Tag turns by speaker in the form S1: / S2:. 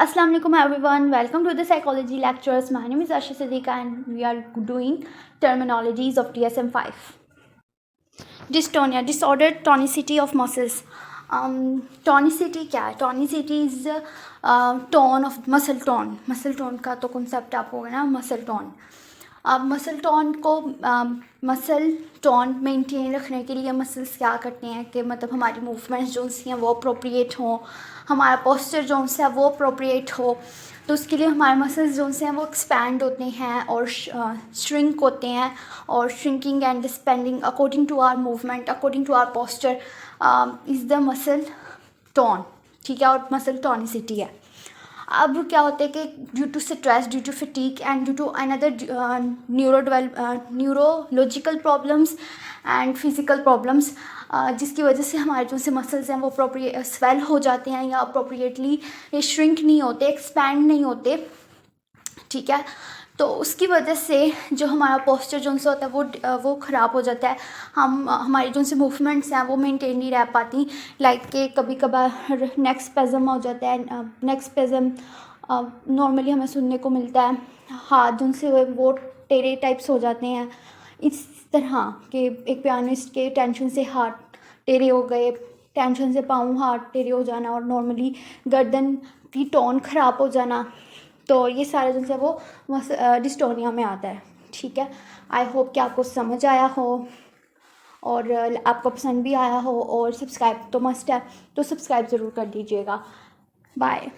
S1: Assalamu alaikum everyone, welcome to the psychology lectures. My name is Asha Siddiqa and we are doing terminologies of DSM-5. Dystonia, disordered tonicity of muscles. Tonicity क्या है? Tonicity is tone of muscle tone. Muscle tone का तो concept आप होगा ना, muscle tone. अब muscle tone को muscle tone maintain रखने के लिए मसल्स क्या करते हैं कि मतलब हमारी मूवमेंट्स जो सी हैं वो अप्रोप्रिएट हों, हमारा पोस्चर जो से है वो अप्रोप्रिएट हो, तो उसके लिए हमारे मसल्स जो से हैं वो एक्सपैंड होते हैं और श्रिंक होते हैं और shrinking and distending according to our movement, according to our posture is the muscle tone, ठीक है, और मसल टोनिसिटी है। अब क्या होता है कि due to stress, due to fatigue and due to another neurological problems and physical problems, जिसकी वजह से हमारे जो से मसल्स हैं वो अप्रोप्रिएट स्वेल हो जाते हैं या अप्रोप्रिएटली ये श्रिंक नहीं होते, एक्सपैंड नहीं होते, ठीक है। तो उसकी वजह से जो हमारा पोस्चर जो से होता है वो ख़राब हो जाता है। हमारी जो से मूवमेंट्स हैं वो मेंटेन नहीं रह पाती, लाइक के कभी कभार नेक स्पैज़म हो जाता है। नेक स्पैज़म नॉर्मली हमें सुनने को मिलता है, हाथ जो से वो टेढ़े टाइप्स हो जाते हैं, इस तरह के एक पियानिस्ट के टेंशन से हाथ टेढ़े हो गए, टेंशन से पाँव हाथ टेढ़े हो जाना और नॉर्मली गर्दन की टोन ख़राब हो जाना, तो ये सारे जो है वो डिस्टोनिया में आता है, ठीक है। आई होप कि आपको समझ आया हो और आपको पसंद भी आया हो, और सब्सक्राइब तो मस्ट है, तो सब्सक्राइब ज़रूर कर दीजिएगा। बाय।